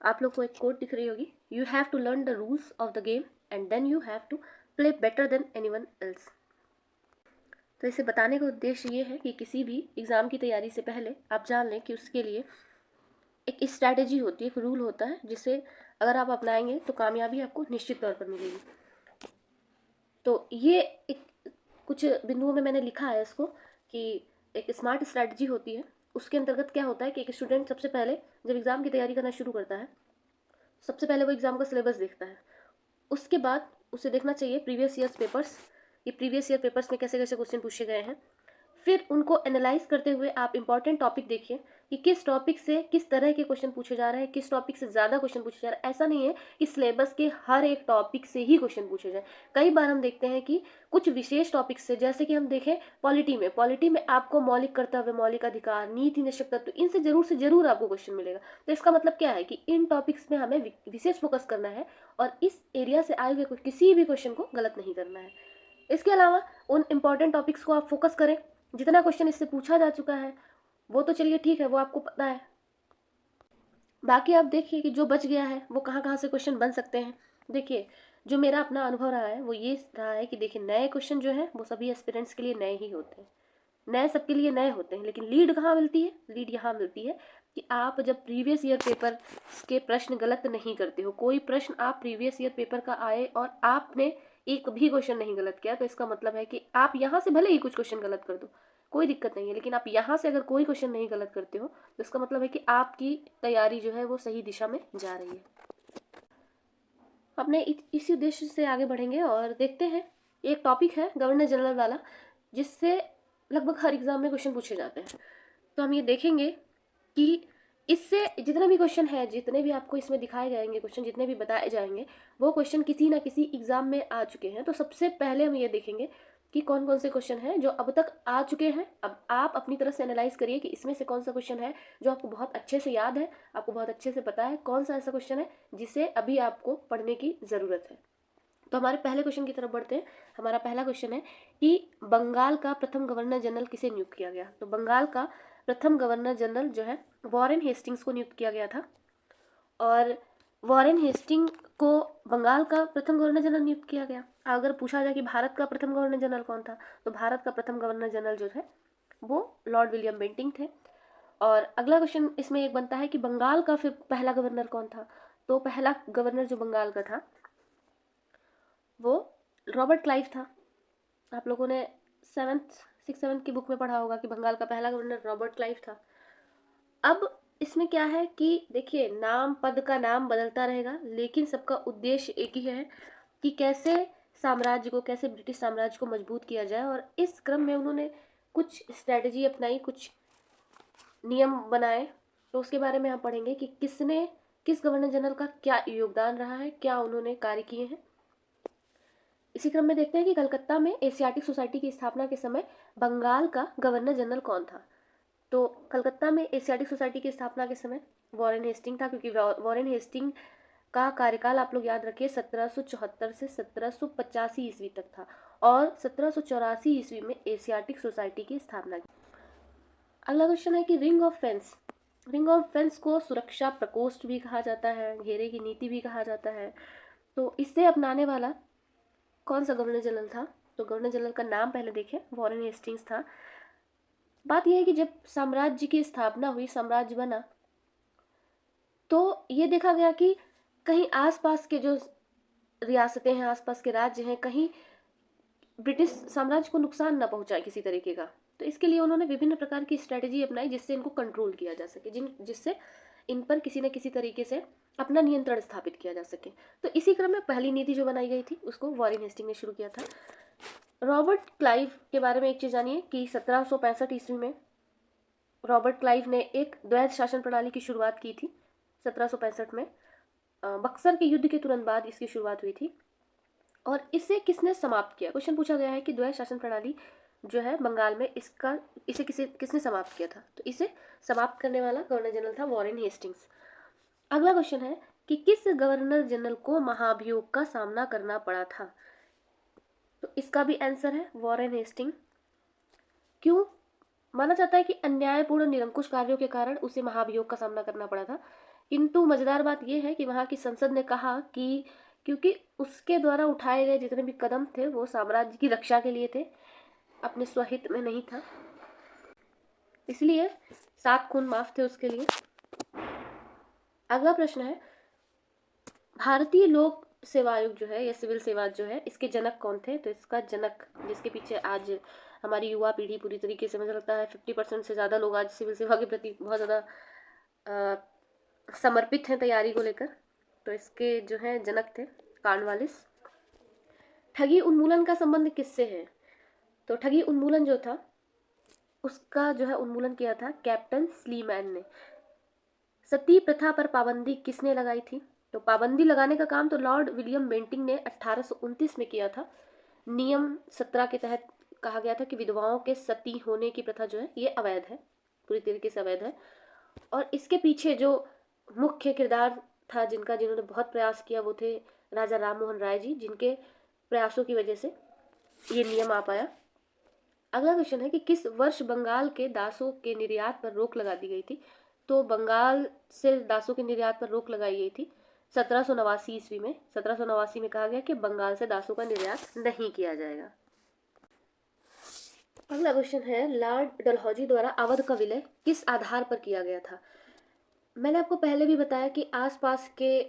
आप लोग को एक कोट दिख रही होगी, you have to learn the rules of the game and then you have to play better than anyone else. तो इसे बताने का उद्देश्य ये है कि किसी भी एग्ज़ाम की तैयारी से पहले आप जान लें कि उसके लिए एक स्ट्रैटेजी होती है, एक रूल होता है, जिसे अगर आप अपनाएंगे तो कामयाबी आपको निश्चित तौर पर मिलेगी। तो ये एक कुछ बिंदुओं में मैंने लिखा है इसको कि एक स्मार्ट स्ट्रैटेजी होती है। उसके अंतर्गत क्या होता है कि एक स्टूडेंट सबसे पहले जब एग्ज़ाम की तैयारी करना शुरू करता है, सबसे पहले वो एग्ज़ाम का सिलेबस देखता है। उसके बाद उसे देखना चाहिए प्रीवियस ईयर्स पेपर्स, ये प्रीवियस ईयर पेपर्स में कैसे कैसे क्वेश्चन पूछे गए हैं। फिर उनको एनालाइज करते हुए आप इंपॉर्टेंट टॉपिक देखिए कि किस टॉपिक से किस तरह के क्वेश्चन पूछे जा रहे हैं, किस टॉपिक से ज़्यादा क्वेश्चन पूछे जा रहे हैं। ऐसा नहीं है कि सिलेबस के हर एक टॉपिक से ही क्वेश्चन पूछे जाए। कई बार हम देखते हैं कि कुछ विशेष टॉपिक से, जैसे कि हम देखें पॉलिटी में आपको मौलिक कर्तव्य, मौलिक अधिकार, नीति निश्चय तत्व, इनसे जरूर आपको क्वेश्चन मिलेगा। तो इसका मतलब क्या है कि इन टॉपिक्स में हमें विशेष फोकस करना है और इस एरिया से आए हुए किसी भी क्वेश्चन को गलत नहीं करना है। इसके अलावा उन इम्पॉर्टेंट टॉपिक्स को आप फोकस करें। जितना क्वेश्चन इससे पूछा जा चुका है वो तो चलिए ठीक है, वो आपको पता है। बाकी आप देखिए कि जो बच गया है वो कहाँ कहाँ से क्वेश्चन बन सकते हैं। देखिए, जो मेरा अपना अनुभव रहा है वो ये रहा है कि देखिए, नए क्वेश्चन जो हैं वो सभी एस्पिरेंट्स के लिए नए ही होते हैं, नए सबके लिए नए होते हैं। लेकिन लीड कहाँ मिलती है? लीड यहाँ मिलती है कि आप जब प्रीवियस ईयर पेपर के प्रश्न गलत नहीं करते हो, कोई प्रश्न आप प्रीवियस ईयर पेपर का आए और आपने एक भी क्वेश्चन नहीं गलत किया, तो इसका मतलब है कि आप यहाँ से भले ही कुछ क्वेश्चन गलत कर दो, कोई दिक्कत नहीं है, लेकिन आप यहाँ से अगर कोई क्वेश्चन नहीं गलत करते हो तो इसका मतलब है कि आपकी तैयारी जो है वो सही दिशा में जा रही है। अपने इसी उद्देश्य से आगे बढ़ेंगे और देखते हैं, एक टॉपिक है गवर्नर जनरल वाला, जिससे लगभग हर एग्ज़ाम में क्वेश्चन पूछे जाते हैं। तो हम ये देखेंगे कि इससे जितने भी क्वेश्चन है, जितने भी आपको इसमें दिखाए जाएंगे क्वेश्चन, जितने भी बताए जाएंगे, वो क्वेश्चन किसी ना किसी एग्ज़ाम में आ चुके हैं। तो सबसे पहले हम ये देखेंगे कि कौन कौन से क्वेश्चन हैं जो अब तक आ चुके हैं। अब आप अपनी तरफ से एनालाइज करिए कि इसमें से कौन सा क्वेश्चन है जो आपको बहुत अच्छे से याद है, आपको बहुत अच्छे से पता है, कौन सा ऐसा क्वेश्चन है जिसे अभी आपको पढ़ने की ज़रूरत है। तो हमारे पहले क्वेश्चन की तरफ बढ़ते हैं। हमारा पहला क्वेश्चन है कि बंगाल का प्रथम गवर्नर जनरल किसे नियुक्त किया गया? तो बंगाल का प्रथम गवर्नर जनरल जो है वॉरेन हेस्टिंग्स को नियुक्त किया गया था। और वॉरेन हेस्टिंग को बंगाल का प्रथम गवर्नर जनरल नियुक्त किया गया। अगर पूछा जाए कि भारत का प्रथम गवर्नर जनरल कौन था, तो भारत का प्रथम गवर्नर जनरल जो है वो लॉर्ड विलियम बेंटिंक थे। और अगला क्वेश्चन इसमें एक बनता है कि बंगाल का फिर पहला गवर्नर कौन था? तो पहला गवर्नर जो बंगाल का था वो रॉबर्ट क्लाइव था। आप लोगों ने सिक्स सेवन्थ की बुक में पढ़ा होगा कि बंगाल का पहला गवर्नर रॉबर्ट क्लाइव था। अब इसमें क्या है कि देखिए, नाम, पद का नाम बदलता रहेगा, लेकिन सबका उद्देश्य एक ही है कि कैसे साम्राज्य को, कैसे ब्रिटिश साम्राज्य को मजबूत किया जाए। और इस क्रम में उन्होंने कुछ स्ट्रैटेजी अपनाई, कुछ नियम बनाए। तो उसके बारे में हम पढ़ेंगे कि किसने, किस गवर्नर जनरल का क्या योगदान रहा है, क्या उन्होंने कार्य किए हैं। इसी क्रम में देखते हैं कि कलकत्ता में एशियाटिक सोसाइटी की स्थापना के समय बंगाल का गवर्नर जनरल कौन था? तो कलकत्ता में एशियाटिक सोसाइटी की स्थापना के समय वॉरेन हेस्टिंग था, क्योंकि वॉरेन हेस्टिंग का कार्यकाल आप लोग याद रखिए 1774 से 1785 ईस्वी तक था, और 1784 ईस्वी में एशियाटिक सोसाइटी की स्थापना की। अगला क्वेश्चन है कि ring of fence, ring of fence को सुरक्षा प्रकोष्ठ भी कहा जाता है, घेरे की नीति भी कहा जाता है। तो इसे अपनाने वाला कौन सा गवर्नर जनरल था? तो गवर्नर जनरल का नाम पहले देखें, वॉरेन हेस्टिंग्स था। बात यह है कि जब साम्राज्य की स्थापना हुई, साम्राज्य बना, तो ये देखा गया कि कहीं आसपास के जो रियासतें हैं, आसपास के राज्य हैं, कहीं ब्रिटिश साम्राज्य को नुकसान ना पहुंचाए किसी तरीके का। तो इसके लिए उन्होंने विभिन्न प्रकार की स्ट्रेटजी अपनाई जिससे इनको कंट्रोल किया जा सके, जिससे इन पर किसी न किसी तरीके से अपना नियंत्रण स्थापित किया जा सके। तो इसी क्रम में पहली नीति जो बनाई गई थी उसको वॉरेन हेस्टिंग ने शुरू किया था। रॉबर्ट क्लाइव के बारे में एक चीज़ जानिए कि 1765 ईस्वी में रॉबर्ट क्लाइव ने एक द्वैध शासन प्रणाली की शुरुआत की थी। 1765 में बक्सर के युद्ध के तुरंत बाद इसकी शुरुआत हुई थी। और इसे किसने समाप्त किया? क्वेश्चन पूछा गया है कि द्वैध शासन प्रणाली जो है बंगाल में, इसे किसने समाप्त किया था? तो इसे समाप्त करने वाला गवर्नर जनरल था वॉरेन हेस्टिंग्स। अगला क्वेश्चन है कि किस गवर्नर जनरल को महाभियोग का सामना करना पड़ा था? तो इसका भी आंसर है वॉरेन हेस्टिंग। क्यों? माना जाता है कि अन्यायपूर्ण निरंकुश कार्यों के कारण उसे महाभियोग का सामना करना पड़ा था, किंतु मज़ेदार बात यह है कि वहाँ की संसद ने कहा कि क्योंकि उसके द्वारा उठाए गए जितने भी कदम थे वो साम्राज्य की रक्षा के लिए थे, अपने स्वहित में नहीं था, इसलिए 7 खून माफ थे उसके लिए। अगला प्रश्न है, भारतीय लोक सेवा आयोग जो है या सिविल सेवा जो है, इसके जनक कौन थे? तो इसका जनक, जिसके पीछे आज हमारी युवा पीढ़ी पूरी तरीके से, मुझे लगता है 50% से ज़्यादा लोग आज सिविल सेवा के प्रति बहुत ज़्यादा समर्पित हैं तैयारी को लेकर, तो इसके जो है जनक थे कॉर्नवालिस। ठगी उन्मूलन का संबंध किससे है? तो ठगी उन्मूलन जो था उसका जो है उन्मूलन किया था कैप्टन स्लीमैन ने। सती प्रथा पर पाबंदी किसने लगाई थी? तो पाबंदी लगाने का काम तो लॉर्ड विलियम बेंटिंग ने 1829 में किया था। नियम 17 के तहत कहा गया था कि विधवाओं के सती होने की प्रथा जो है ये अवैध है, पूरी तरीके से अवैध है। और इसके पीछे जो मुख्य किरदार था जिन्होंने बहुत प्रयास किया वो थे राजा राम मोहन राय जी, जिनके प्रयासों की वजह से ये नियम आ पाया। अगला क्वेश्चन है कि किस वर्ष बंगाल के दासों के निर्यात पर रोक लगा दी गई थी? तो बंगाल से दासों के निर्यात पर रोक लगाई गई थी 1789 ईस्वी में। 1789 में कहा गया कि बंगाल से दासों का निर्यात नहीं किया जाएगा। अगला क्वेश्चन है, लॉर्ड डलहौजी द्वारा अवध का विलय किस आधार पर किया गया था? मैंने आपको पहले भी बताया कि आसपास के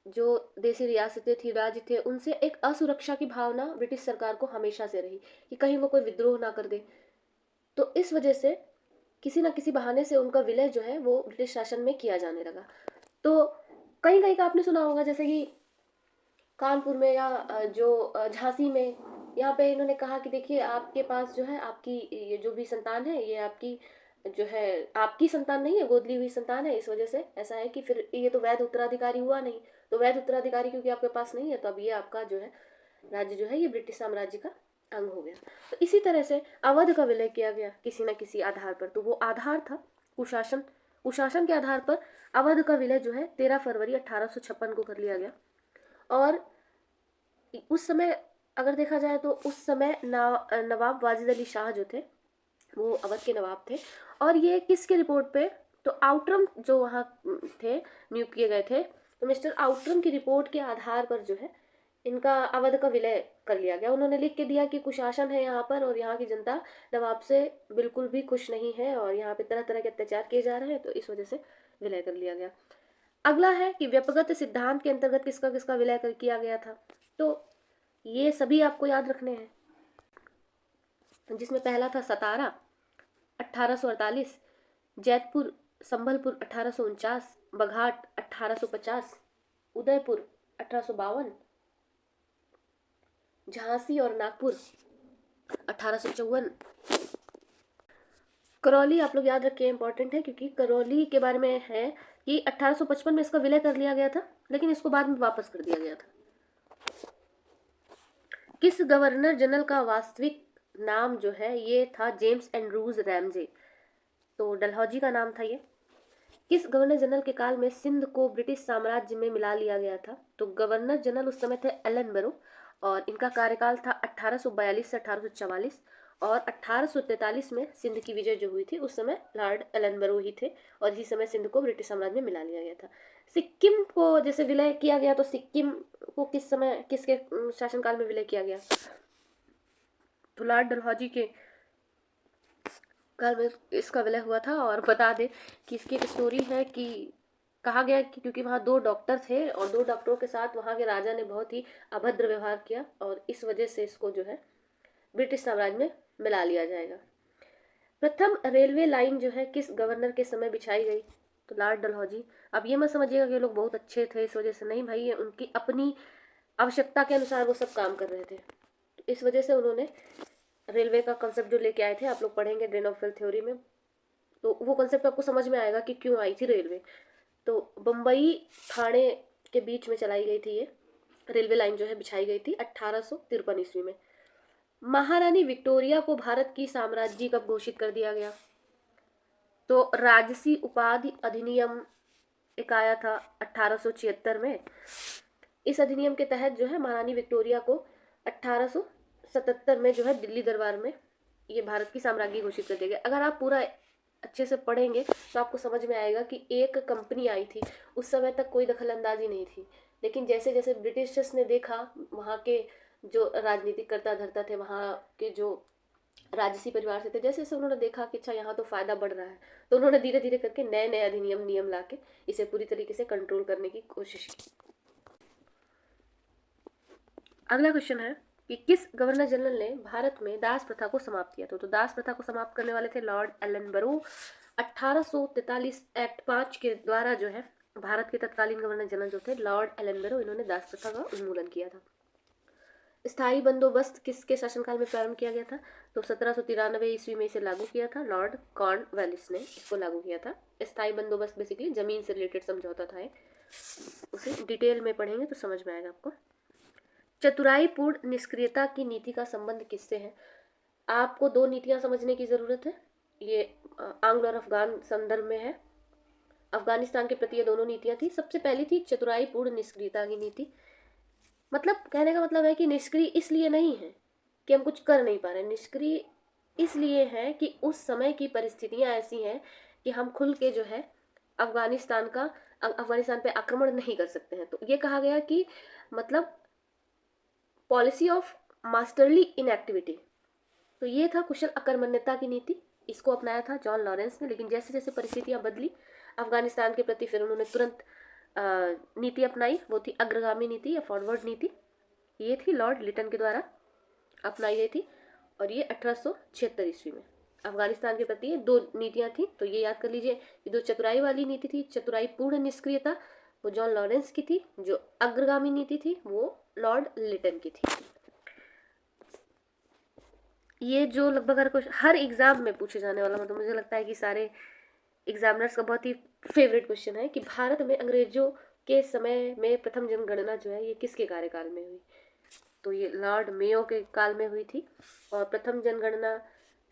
जो देसी रियासतें थी, राज्य थे, उनसे एक असुरक्षा की भावना ब्रिटिश सरकार को हमेशा से रही कि कहीं वो कोई विद्रोह ना कर दे। तो इस वजह से किसी न किसी बहाने से उनका विलय जो है वो ब्रिटिश शासन में किया जाने लगा। तो कहीं कहीं का आपने सुना होगा, जैसे कि कानपुर में या झांसी में, यहाँ पे इन्होंने कहा कि देखिए आपके पास जो है आपकी ये जो भी संतान है ये आपकी जो है आपकी संतान नहीं है, गोद ली हुई संतान है। इस वजह से ऐसा है कि फिर ये तो वैध उत्तराधिकारी हुआ नहीं, तो वैध उत्तराधिकारी क्योंकि आपके पास नहीं है तो अब ये आपका जो है राज्य जो है ये ब्रिटिश साम्राज्य का अंग हो गया। तो इसी तरह से अवध का विलय किया गया किसी न किसी आधार पर, तो वो आधार था कुशासन। कुशासन के आधार पर अवध का विलय जो है 13 फरवरी 1856 को कर लिया गया। और उस समय अगर देखा जाए तो उस समय नवाब वाजिद अली शाह जो थे वो अवध के नवाब थे। और ये किसके रिपोर्ट पे? तो आउटरम जो वहाँ थे नियुक्त किए गए थे, तो मिस्टर आउटरम की रिपोर्ट के आधार पर जो है इनका अवध का विलय कर लिया गया। उन्होंने लिख के दिया कि कुशासन है यहाँ पर और यहाँ की जनता नवाब से बिल्कुल भी खुश नहीं है और यहाँ पे तरह तरह के अत्याचार किए जा रहे हैं, तो इस वजह से विलय कर लिया गया। अगला है कि व्यक्तिगत सिद्धांत के अंतर्गत किसका किसका विलय किया गया था? तो ये सभी आपको याद रखने हैं, जिसमें पहला था सतारा 1848, जैतपुर संभलपुर 1849, बघाट 1850, उदयपुर 1852, झांसी और नागपुर 1854। करौली आप लोग याद रखिए, इंपॉर्टेंट है क्योंकि करौली के बारे में है कि 1855 में इसका विलय कर लिया गया था, लेकिन इसको बाद में वापस कर दिया गया था। किस गवर्नर जनरल का वास्तविक नाम जो है ये था जेम्स एंड्रूज रैमजे, तो डलहौजी का नाम था ये। किस गवर्नर जनरल के काल में सिंध को ब्रिटिश साम्राज्य में मिला लिया गया था? तो गवर्नर जनरल उस समय थे एलन बरो और इनका कार्यकाल था 1842 से 1844। और 1843 में सिंध की विजय जो हुई थी उस समय लॉर्ड एलन बरो ही थे और इसी समय सिंध को ब्रिटिश साम्राज्य में मिला लिया गया था। सिक्किम को जैसे विलय किया गया, तो सिक्किम को किस समय किसके शासनकाल में विलय किया गया? तो लॉर्ड डलहौजी के काल में इसका विलय हुआ था। और बता दें कि इसकी एक स्टोरी है कि कहा गया कि क्योंकि वहाँ 2 डॉक्टर थे और 2 डॉक्टरों के साथ वहाँ के राजा ने बहुत ही अभद्र व्यवहार किया और इस वजह से इसको जो है ब्रिटिश साम्राज्य में मिला लिया जाएगा। प्रथम रेलवे लाइन जो है किस गवर्नर के समय बिछाई गई? तो लॉर्ड डलहौजी। अब ये मत समझिएगा कि लोग बहुत अच्छे थे इस वजह से, नहीं भाई, ये उनकी अपनी आवश्यकता के अनुसार वो सब काम कर रहे थे, तो इस वजह से उन्होंने रेलवे का कंसेप्ट जो लेके आए थे, आप लोग पढ़ेंगे ड्रेन ऑफ वेल्थ थ्योरी में, तो वो कंसेप्ट आपको समझ में आएगा कि क्यों आई थी रेलवे। तो बम्बई ठाणे के बीच में चलाई गई थी ये रेलवे लाइन जो है, बिछाई गई थी 1853 ईस्वी में। महारानी विक्टोरिया को भारत की साम्राज्य कब घोषित कर दिया गया? तो राजसी उपाधि अधिनियम एक आया था 1876 में। इस अधिनियम के तहत जो है महारानी विक्टोरिया को 1877 में जो है दिल्ली दरबार में ये भारत की साम्राज्य घोषित कर दिया गया। अगर आप पूरा अच्छे से पढ़ेंगे तो आपको समझ में आएगा कि एक कंपनी आई थी, उस समय तक कोई दखल अंदाजी नहीं थी, लेकिन जैसे जैसे ब्रिटिशर्स ने देखा वहाँ के जो राजनीतिक करता धरता थे, वहाँ के जो राजसी परिवार से थे, जैसे जैसे उन्होंने देखा कि अच्छा यहाँ तो फायदा बढ़ रहा है, तो उन्होंने धीरे धीरे करके नए नए अधिनियम नियम ला के इसे पूरी तरीके से कंट्रोल करने की कोशिश की। अगला क्वेश्चन है कि किस गवर्नर जनरल ने भारत में दास प्रथा को समाप्त किया था? तो दास प्रथा को समाप्त करने वाले थे लॉर्ड एलन 1843 एक्ट 5 के द्वारा जो है भारत के तत्कालीन गवर्नर जनरल जो थे लॉर्ड एलन इन्होंने दास प्रथा का उन्मूलन किया था। स्थायी बंदोबस्त किसके शासनकाल में प्रारंभ किया गया था? तो 1793 ईस्वी में इसे लागू किया था, लॉर्ड कॉर्नवालिस ने इसको लागू किया था। स्थायी बंदोबस्त बेसिकली जमीन से रिलेटेड समझौता था, उसे डिटेल में पढ़ेंगे तो समझ में आएगा आपको। चतुराईपूर्ण निष्क्रियता की नीति का संबंध किससे है? आपको दो नीतियां समझने की जरूरत है, ये आंग्ल और अफगान संदर्भ में है। अफगानिस्तान के प्रति ये दोनों नीतियां थी। सबसे पहली थी चतुराईपूर्ण निष्क्रियता की नीति, मतलब कहने का मतलब है कि निष्क्रिय इसलिए नहीं है कि हम कुछ कर नहीं पा रहे, निष्क्रिय इसलिए है कि उस समय की परिस्थितियां ऐसी हैं कि हम खुल के जो है अफगानिस्तान पे आक्रमण नहीं कर सकते हैं। तो ये कहा गया कि मतलब पॉलिसी ऑफ मास्टरली इनएक्टिविटी, तो ये था कुशल अकर्मण्यता की नीति, इसको अपनाया था जॉन लॉरेंस ने। लेकिन जैसे जैसे परिस्थितियां बदली अफगानिस्तान के प्रति, फिर उन्होंने तुरंत नीति अपनाई, वो थी अग्रगामी नीति या फॉरवर्ड नीति। ये थी लॉर्ड लिटन के द्वारा अपनाई गई थी, और ये 1876 ईस्वी में। अफगानिस्तान के प्रति ये दो नीतियां थी, तो ये याद कर लीजिए कि जो चतुराई वाली नीति थी, चतुराई पूर्ण निष्क्रियता, वो जॉन लॉरेंस की थी। जो अग्रगामी नीति थी वो लॉर्ड लिटन की थी। ये जो लगभग हर एग्जाम में पूछे जाने वाला, मतलब मुझे लगता है कि सारे एग्जामिनर्स का बहुत ही फेवरेट क्वेश्चन है कि भारत में अंग्रेजों के समय में प्रथम जनगणना जो है ये किसके कार्यकाल में हुई? तो ये लॉर्ड मेयो के काल में हुई थी, और प्रथम जनगणना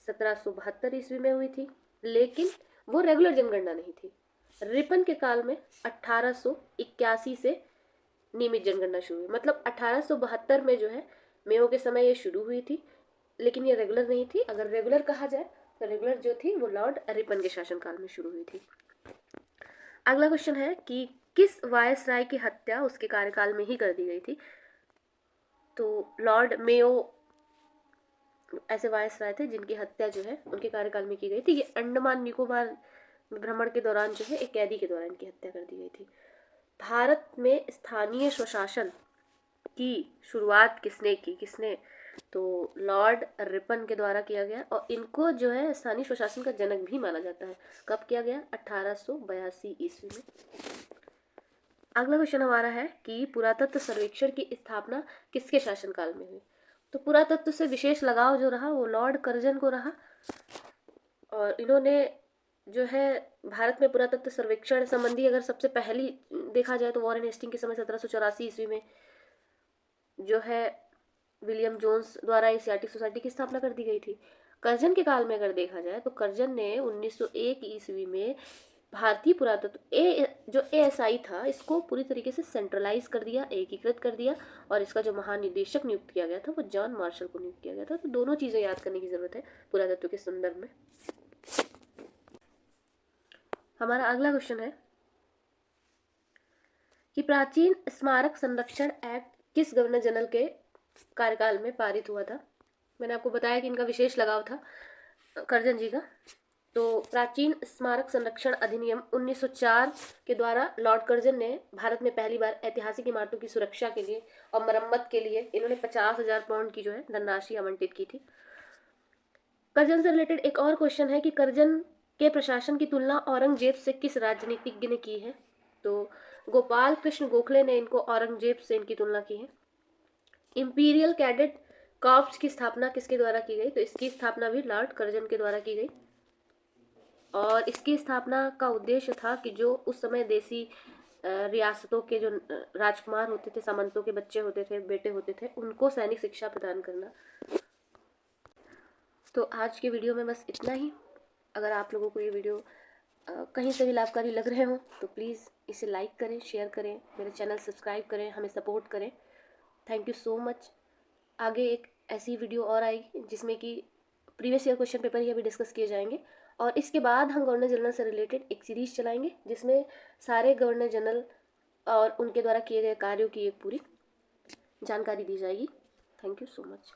1772 ईस्वी में हुई थी, लेकिन वो रेगुलर जनगणना नहीं थी। रिपन के काल में 1881 से नियमित जनगणना शुरू हुई, मतलब 1872 में जो है मेयो के समय ये शुरू हुई थी, लेकिन ये रेगुलर नहीं थी। अगर रेगुलर कहा जाए तो रेगुलर जो थी वो लॉर्ड रिपन के शासनकाल में शुरू हुई थी। अगला क्वेश्चन है कि किस वायसराय की हत्या उसके कार्यकाल में ही कर दी गई थी? तो लॉर्ड मेयो ऐसे वायसराय थे जिनकी हत्या जो है उनके कार्यकाल में की गई थी। ये अंडमान निकोबार भ्रमण के दौरान जो है एक कैदी के द्वारा इनकी हत्या कर दी गई थी। भारत में स्थानीय स्वशासन की शुरुआत किसने? तो लॉर्ड रिपन के द्वारा किया गया, और इनको जो है स्थानीय स्वशासन का जनक भी माना जाता है। कब किया गया? 1882 ईस्वी में। अगला क्वेश्चन हमारा है कि पुरातत्व सर्वेक्षण की स्थापना किसके शासनकाल में हुई? तो पुरातत्व से विशेष लगाव जो रहा वो लॉर्ड कर्जन को रहा, और इन्होंने जो है भारत में पुरातत्व सर्वेक्षण संबंधी अगर सबसे पहली देखा जाए तो वॉरेन हेस्टिंग के समय 1784 ईस्वी में जो है विलियम जोन्स द्वारा एशियाटिक सोसाइटी की स्थापना कर दी गई थी। कर्जन के काल में अगर देखा जाए तो कर्जन ने 1901 ईस्वी में भारतीय पुरातत्व जो एएसआई था इसको पूरी तरीके से सेंट्रलाइज कर दिया, एकीकृत कर दिया, और इसका जो महानिदेशक नियुक्त किया गया था वो जॉन मार्शल को नियुक्त किया गया था। तो दोनों चीज़ें याद करने की ज़रूरत है पुरातत्व के संदर्भ में। हमारा अगला क्वेश्चन है कि प्राचीन स्मारक संरक्षण एक्ट किस गवर्नर जनरल के कार्यकाल में पारित हुआ था? मैंने आपको बताया कि इनका विशेष लगाव था कर्जन जी का। तो प्राचीन स्मारक संरक्षण अधिनियम 1904 के द्वारा लॉर्ड कर्जन ने भारत में पहली बार ऐतिहासिक इमारतों की सुरक्षा के लिए और मरम्मत के लिए इन्होंने 50,000 पाउंड की जो है धनराशि आवंटित की थी। कर्जन से रिलेटेड एक और क्वेश्चन है कि कर्जन के प्रशासन की तुलना औरंगजेब से किस राजनीतिज्ञ ने की है? तो गोपाल कृष्ण गोखले ने इनको औरंगजेब से इनकी तुलना की है। इंपीरियल कैडेट कॉर्प्स की स्थापना किसके द्वारा की गई? तो इसकी स्थापना भी लॉर्ड कर्जन के द्वारा की गई, और इसकी स्थापना का उद्देश्य था कि जो उस समय देसी रियासतों के जो राजकुमार होते थे, सामंतों के बच्चे होते थे, बेटे होते थे, उनको सैनिक शिक्षा प्रदान करना। तो आज के वीडियो में बस इतना ही। अगर आप लोगों को ये वीडियो कहीं से भी लाभकारी लग रहे हो तो प्लीज़ इसे लाइक करें, शेयर करें, मेरे चैनल सब्सक्राइब करें, हमें सपोर्ट करें। Thank you so much. आगे एक ऐसी वीडियो और आएगी जिसमें कि प्रीवियस ईयर क्वेश्चन पेपर ही अभी डिस्कस किए जाएंगे, और इसके बाद हम गवर्नर जनरल से रिलेटेड एक सीरीज़ चलाएंगे जिसमें सारे गवर्नर जनरल और उनके द्वारा किए गए कार्यों की एक पूरी जानकारी दी जाएगी। Thank you so much.